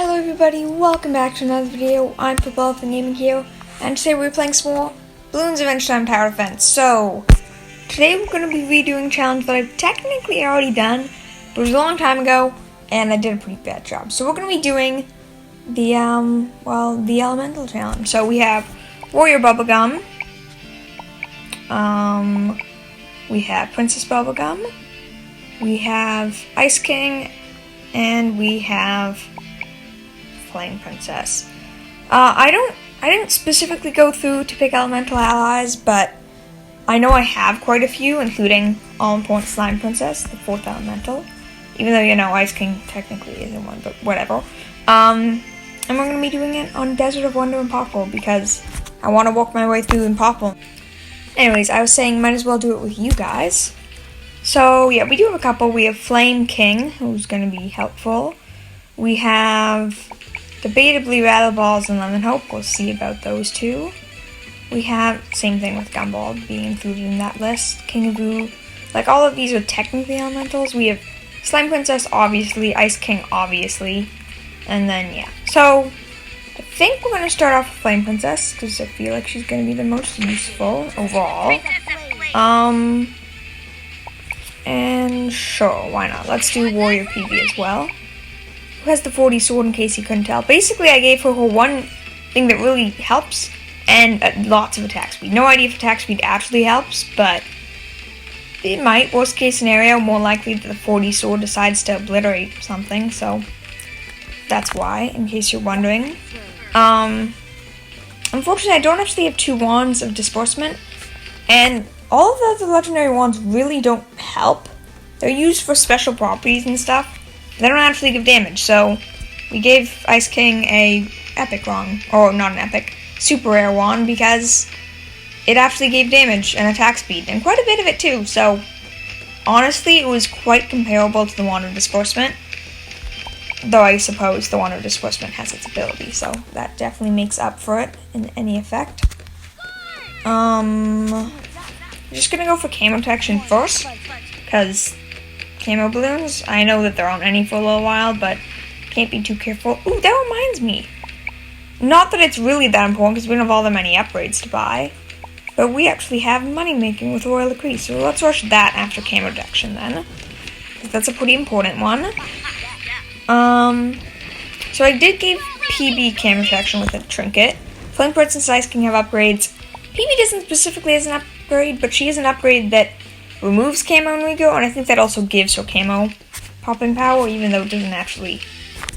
Hello everybody, welcome back to another video. I'm Purple from Gaming here, and today we're playing some more Bloons Adventure Time Tower Defense. So, today we're going to be redoing a challenge that I've technically already done, but it was a long time ago, and I did a pretty bad job. So we're going to be doing the Elemental Challenge. So we have Warrior Bubblegum, we have Princess Bubblegum, we have Ice King, and we have Flame Princess. I didn't specifically go through to pick elemental allies, but I know I have quite a few, including all-important Slime Princess, the 4th elemental. Even though, you know, Ice King technically isn't one, but whatever. And we're going to be doing it on Desert of Wonder and Popple, because I want to walk my way through in Popple. Anyways, I was saying might as well do it with you guys. So, yeah, we do have a couple. We have Flame King, who's going to be helpful. We have debatably Rattle Balls and Lemon Hope. We'll see about those two. We have, same thing with Gumball being included in that list. King of Boo. Like, all of these are technically elementals. We have Slime Princess, obviously. Ice King, obviously. And then, yeah. So, I think we're going to start off with Flame Princess, because I feel like she's going to be the most useful overall. And sure, why not? Let's do Warrior PB as well. Who has the 40 sword in case you couldn't tell. Basically, I gave her one thing that really helps, and lots of attack speed. No idea if attack speed actually helps, but it might. Worst case scenario, more likely that the 40 sword decides to obliterate something, so that's why, in case you're wondering. Unfortunately, I don't actually have 2 wands of disbursement, and all of the other legendary wands really don't help. They're used for special properties and stuff. They don't actually give damage, so we gave Ice King a epic wrong, or not an epic, super rare wand, because it actually gave damage and attack speed, and quite a bit of it too, so honestly it was quite comparable to the Wand of Disbursement, though I suppose the Wand of Disbursement has its ability, so that definitely makes up for it in any effect. I'm just gonna go for Camo Protection first, because Camo Balloons, I know that there aren't any for a little while, but can't be too careful. Ooh, that reminds me. Not that it's really that important, because we don't have all that many upgrades to buy, but we actually have money making with Royal Decree, so let's rush that after Camo Protection then, because that's a pretty important one. So I did give PB Camo Protection with a trinket. Flame Princess and Ice King have upgrades. PB doesn't specifically as an upgrade, but she has an upgrade that removes camo when we go, and I think that also gives her camo popping power, even though it doesn't actually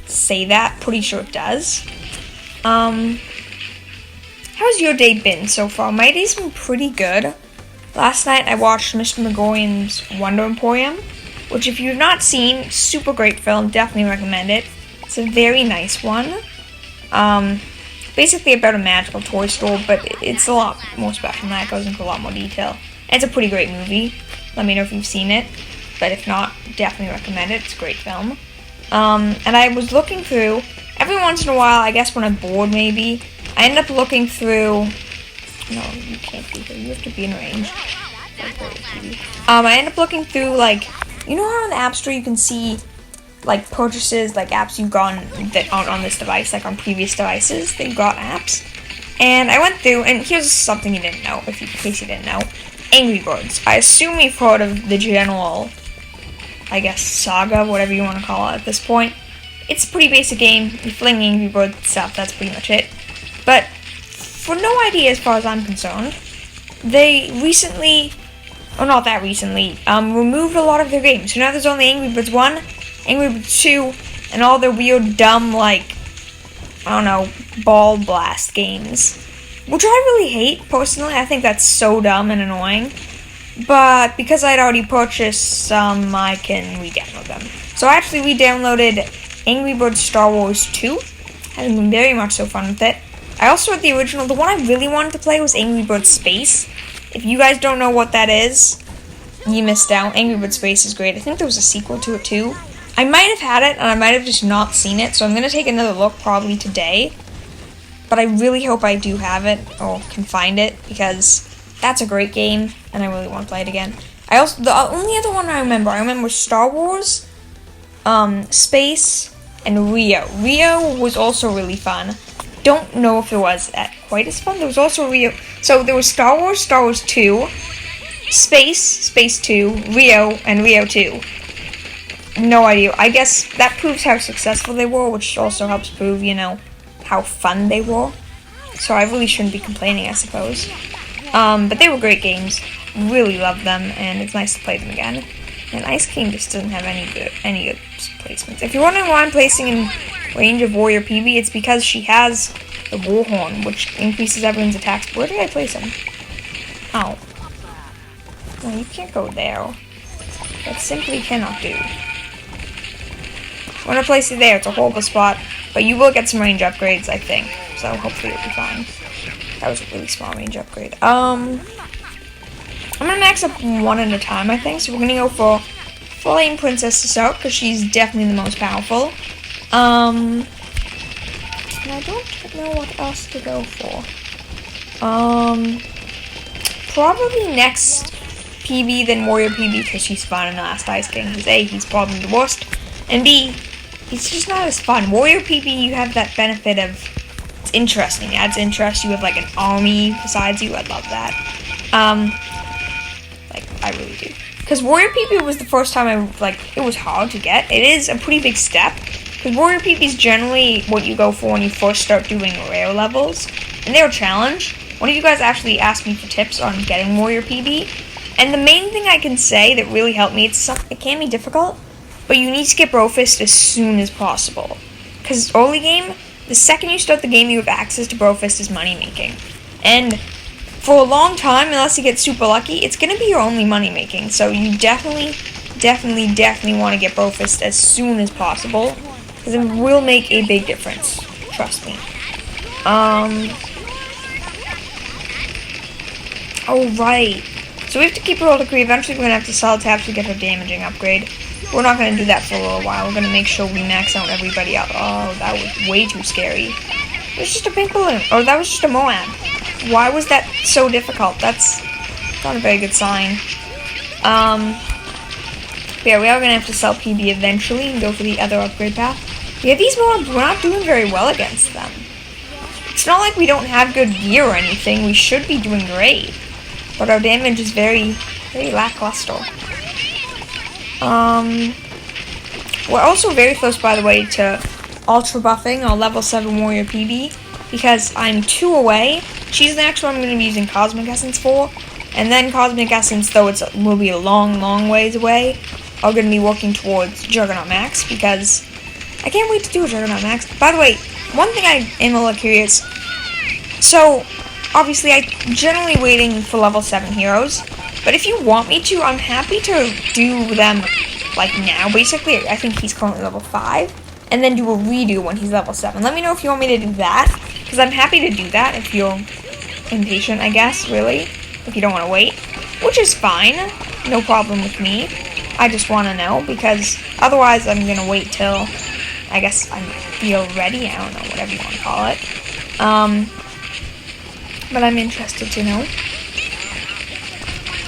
say that. Pretty sure it does. How's your day been so far? My day's been pretty good. Last night I watched Mr. Megorian's Wonder Emporium, which if you've not seen, super great film, definitely recommend it. It's a very nice one. Basically about a magical toy store, but it's a lot more special than that. It goes into a lot more detail. And it's a pretty great movie. Let me know if you've seen it, but if not, definitely recommend it. It's a great film. And I was looking through, every once in a while, I guess when I'm bored maybe, I end up looking through, no, you can't be here, you have to be in range. I end up looking through, like, you know how on the App Store you can see, like, purchases, like, apps you've gotten that aren't on this device, like on previous devices, that you got apps. And I went through, and here's something you didn't know, in case you didn't know. Angry Birds. I assume you've heard of the general, I guess, saga, whatever you want to call it at this point. It's a pretty basic game. You fling Angry Bird stuff, that's pretty much it. But, for no idea as far as I'm concerned, they recently, or not that recently, removed a lot of their games. So now there's only Angry Birds 1, Angry Birds 2, and all their weird, dumb, like, I don't know, ball blast games. Which I really hate, personally. I think that's so dumb and annoying. But because I'd already purchased some, I can re-download them. So I actually re-downloaded Angry Birds Star Wars 2. Having been very much so fun with it. I also had the original. The one I really wanted to play was Angry Birds Space. If you guys don't know what that is, you missed out. Angry Birds Space is great. I think there was a sequel to it too. I might have had it, and I might have just not seen it. So I'm going to take another look probably today. But I really hope I do have it, or can find it, because that's a great game, and I really want to play it again. The only other one I remember Star Wars, Space, and Rio. Rio was also really fun. Don't know if it was quite as fun. There was also Rio. So there was Star Wars 2, Space 2, Rio, and Rio 2. No idea. I guess that proves how successful they were, which also helps prove, how fun they were. So I really shouldn't be complaining, I suppose. But they were great games. Really loved them, and it's nice to play them again. And Ice King just doesn't have any good placements. If you're wondering why I'm placing in range of Warrior PB, it's because she has the Warhorn, which increases everyone's attacks. Where did I place him? Oh. No, you can't go there. That simply cannot do. I'm gonna place it there. It's a horrible spot, but you will get some range upgrades, I think. So hopefully it'll be fine. That was a really small range upgrade. I'm gonna max up one at a time, I think. So we're gonna go for Flame Princess to start, because she's definitely the most powerful. And I don't know what else to go for. Probably next PB than Warrior PB, because she's fun in the last Ice King. Because A, he's probably the worst, and B, it's just not as fun. Warrior PB, you have that benefit of, it's interesting. It adds interest. You have like an army besides you. I love that. I really do. Because Warrior PB was the first time it was hard to get. It is a pretty big step. Because Warrior PB is generally what you go for when you first start doing rare levels. And they're a challenge. One of you guys actually asked me for tips on getting Warrior PB. And the main thing I can say that really helped me, it can be difficult, but you need to get Brofist as soon as possible. Because early game, the second you start the game, you have access to Brofist as money making. And for a long time, unless you get super lucky, it's going to be your only money making. So you definitely want to get Brofist as soon as possible. Because it will make a big difference. Trust me. Oh, right. So we have to keep her all to Kree. Eventually we're going to have to sell taps to get her damaging upgrade. We're not going to do that for a little while. We're going to make sure we max out everybody out. Oh, that was way too scary. It was just a pink balloon. Oh, that was just a Moab. Why was that so difficult? That's not a very good sign. Yeah, we are going to have to sell PB eventually and go for the other upgrade path. Yeah, these Moabs, we're not doing very well against them. It's not like we don't have good gear or anything. We should be doing great. But our damage is very lackluster. We're also very close, by the way, to ultra buffing our level 7 Warrior PB. Because I'm 2 away. She's the next one I'm going to be using Cosmic Essence for. And then Cosmic Essence, though it will be a long ways away, are going to be working towards Juggernaut Max. Because I can't wait to do a Juggernaut Max. By the way, one thing I am a little curious. So, obviously, I'm generally waiting for level 7 heroes. But if you want me to, I'm happy to do them, like, now. Basically, I think he's currently level 5. And then do a redo when he's level 7. Let me know if you want me to do that. Because I'm happy to do that if you're impatient, I guess, really. If you don't want to wait. Which is fine. No problem with me. I just want to know. Because otherwise, I'm going to wait till, I guess, I feel ready. I don't know, whatever you want to call it. But I'm interested to know.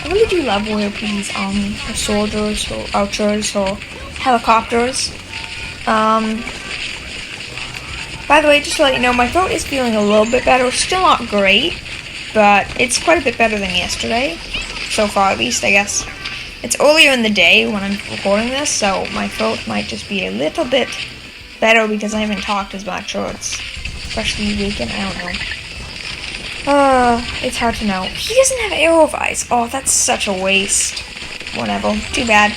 I really do love Warrior PB's army. Or soldiers, or archers, or helicopters. By the way, just to let you know, my throat is feeling a little bit better. Still not great, but it's quite a bit better than yesterday. So far, at least, I guess. It's earlier in the day when I'm recording this, so my throat might just be a little bit better because I haven't talked as much, or it's freshly weakened. I don't know. It's hard to know. He doesn't have Arrow of Ice. Oh, that's such a waste. Whatever. Too bad.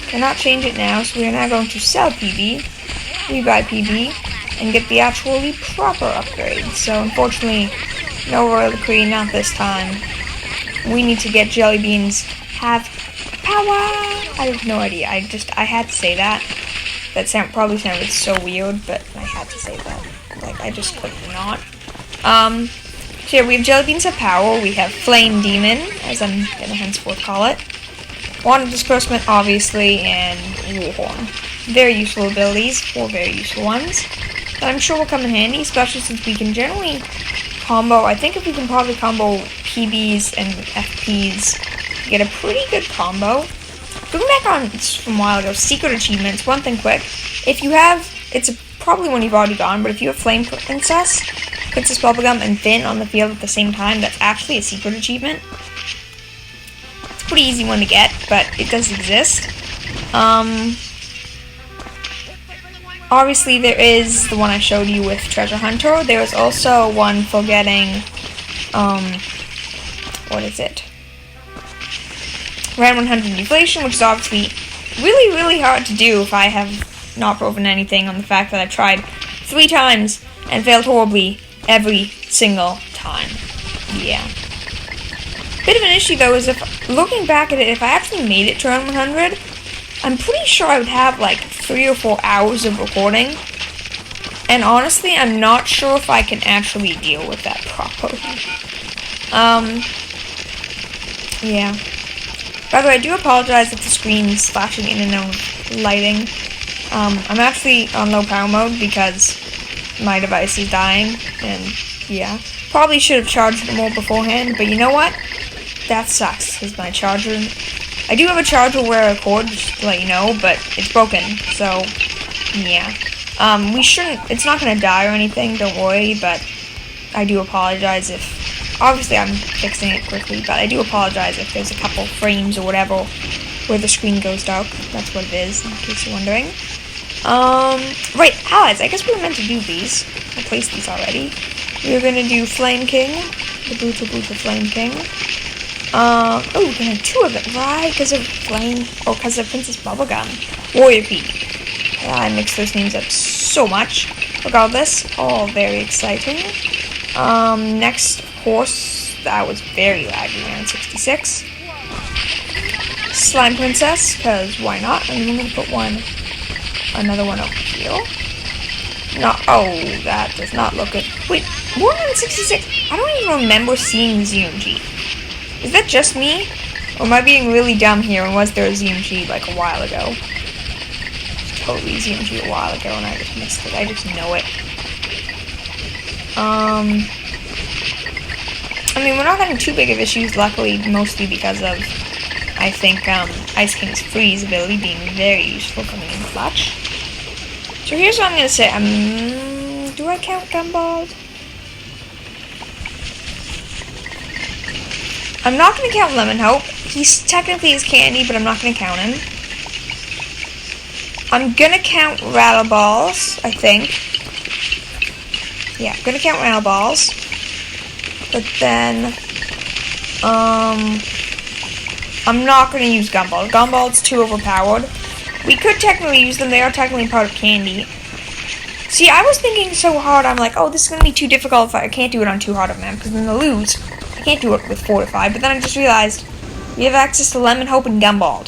Cannot change it now, so we are now going to sell PB, rebuy PB, and get the actually proper upgrade. So unfortunately, no Royal Decree, not this time. We need to get Jelly Beans have power! I have no idea. I had to say that. That probably sounded so weird, but I had to say that. Like, I just could not. So yeah, we have Jelly Beans have power. We have Flame Demon, as I'm gonna henceforth call it. Wand of Disbursement, obviously, and Warhorn. Very useful abilities, 4 very useful ones. That I'm sure will come in handy, especially since we can generally combo. I think if we can probably combo PBs and FPs, get a pretty good combo. Going back on from a while ago, secret achievements, one thing quick. If you have it's probably one you've already gotten, but if you have Flame Princess, Princess Bubblegum, and Finn on the field at the same time, that's actually a secret achievement. It's a pretty easy one to get, but it does exist. Obviously, there is the one I showed you with Treasure Hunter. There is also one for getting, what is it? Round 100 Deflation, which is obviously really, really hard to do if I have not proven anything on the fact that I've tried 3 times and failed horribly every single time. Yeah. Bit of an issue, though, is if, looking back at it, if I actually made it to round 100, I'm pretty sure I would have like 3 or 4 hours of recording, and honestly, I'm not sure if I can actually deal with that properly. Yeah. By the way, I do apologize if the screen's flashing in and out of lighting. I'm actually on low power mode because my device is dying, and yeah. Probably should have charged it more beforehand, but you know what? That sucks, because my charger... I do have a charger where I record, just to let you know, but it's broken, so, yeah. We shouldn't... It's not going to die or anything, don't worry, but I do apologize if... Obviously, I'm fixing it quickly, but I do apologize if there's a couple frames or whatever where the screen goes dark. That's what it is, in case you're wondering. Right, allies. I guess we were meant to do these. I placed these already. We were gonna do Flame King, the Brutal Flame King. Oh, we're gonna have 2 of it, right? Because of Flame, or because of Princess Bubblegum. Warrior Pete. I mix those names up so much. Regardless, all very exciting. Next, of course, that was very laggy, around 66. Slime Princess, because why not? And we're gonna put another one over here. No, oh, that does not look good. Wait, 166? I don't even remember seeing the ZMG. Is that just me? Or am I being really dumb here, and was there a ZMG like a while ago? Totally ZMG a while ago, and I just missed it. I just know it. I mean, we're not having too big of issues, luckily, mostly because of, I think, Ice King's freeze ability being very useful coming in clutch. So here's what I'm going to say. Do I count Gumball? I'm not going to count Lemon Hope. He's technically his candy, but I'm not going to count him. I'm going to count Rattle Balls, I think. Yeah, I'm going to count Rattle Balls. But then, I'm not going to use Gumball. Gumball's too overpowered. We could technically use them. They are technically part of candy. See, I was thinking so hard. I'm like, oh, this is going to be too difficult if I can't do it on too hard of a map, because then they'll lose. I can't do it with Fortified. But then I just realized we have access to Lemon Hope and Gumball.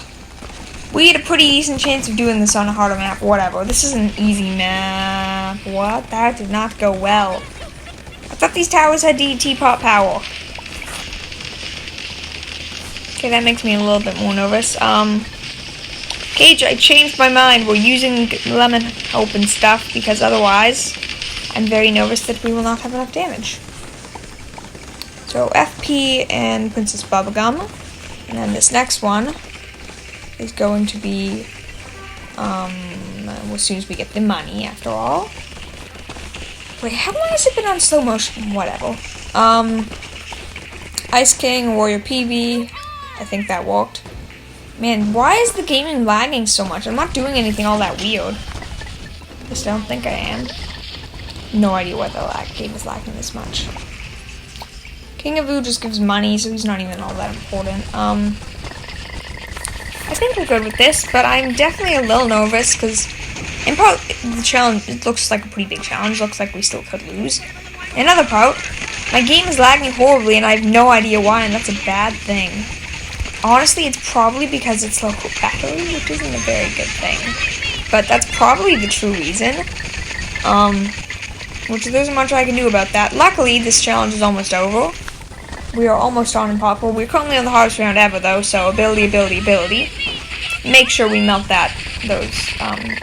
We had a pretty decent chance of doing this on a harder map. Whatever. This is an easy map. What? That did not go well. I thought these towers had DT pop power. Okay, that makes me a little bit more nervous. Cage, I changed my mind. We're using Lemon Hope and stuff because otherwise I'm very nervous that we will not have enough damage. So FP and Princess Bubblegum. And then this next one is going to be as soon as we get the money, after all. Wait, how long has it been on slow motion? Whatever. Ice King, Warrior PV. I think that worked. Man, why is the gaming lagging so much? I'm not doing anything all that weird. Just don't think I am. No idea why the game is lagging this much. King of Vu just gives money, so he's not even all that important. I think we're good with this, but I'm definitely a little nervous because in part the challenge, it looks like a pretty big challenge. Looks like we still could lose. Another part, my game is lagging horribly, and I have no idea why, and that's a bad thing. Honestly, it's probably because it's local battery, which isn't a very good thing. But that's probably the true reason. Which there isn't much I can do about that. Luckily, this challenge is almost over. We are almost on Impossible. We're currently on the hardest round ever, though, so ability. Make sure we melt those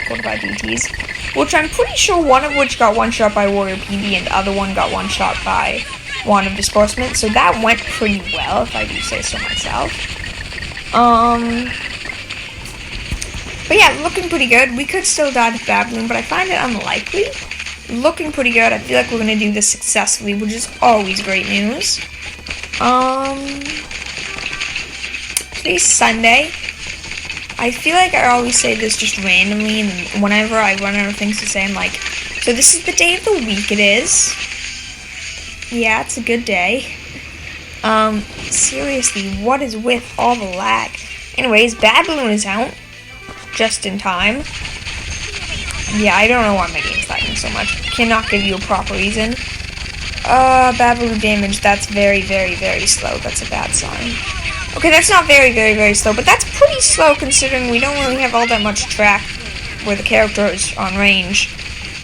fortified DTs. Which I'm pretty sure one of which got one shot by Warrior PB and the other one got one shot by Wand of Disbursement. So that went pretty well, if I do say so myself. But yeah, looking pretty good. We could still die to Bad Balloon, but I find it unlikely. Looking pretty good. I feel like we're going to do this successfully, which is always great news. Today's Sunday. I feel like I always say this just randomly, and whenever I run out of things to say, I'm like, so this is the day of the week it is. Yeah, it's a good day. Seriously, what is with all the lag? Anyways, Bad Balloon is out. Just in time. Yeah, I don't know why my game's lagging so much. Cannot give you a proper reason. Bad Balloon damage, that's very, very, very slow. That's a bad sign. Okay, that's not very, very, very slow, but that's pretty slow considering we don't really have all that much track where the character is on range.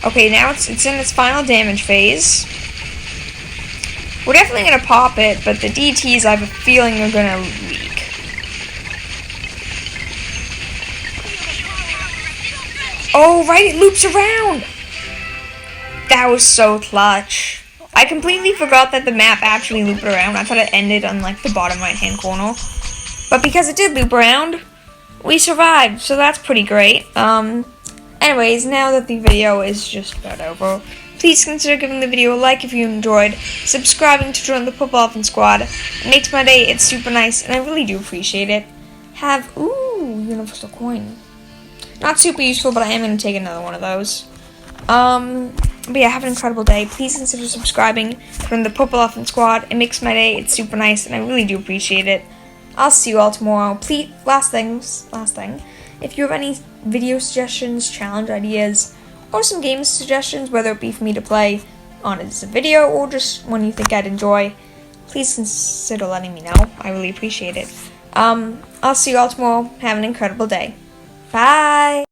Okay, now it's in its final damage phase. We're definitely going to pop it, but the DTs, I have a feeling, are going to leak. Oh, right, it loops around! That was so clutch. I completely forgot that the map actually looped around. I thought it ended on, like, the bottom right-hand corner. But because it did loop around, we survived, so that's pretty great. Anyways, now that the video is just about over, please consider giving the video a like if you enjoyed, subscribing to join the Purple Elephant Squad. It makes my day, it's super nice, and I really do appreciate it. Ooh, universal coin. Not super useful, but I am going to take another one of those. But yeah, have an incredible day. Please consider subscribing from the Purple Elephant Squad. It makes my day, it's super nice, and I really do appreciate it. I'll see you all tomorrow. Please, last thing. If you have any video suggestions, challenge ideas, or some game suggestions, whether it be for me to play on as a video or just one you think I'd enjoy, please consider letting me know. I really appreciate it. I'll see you all tomorrow. Have an incredible day. Bye!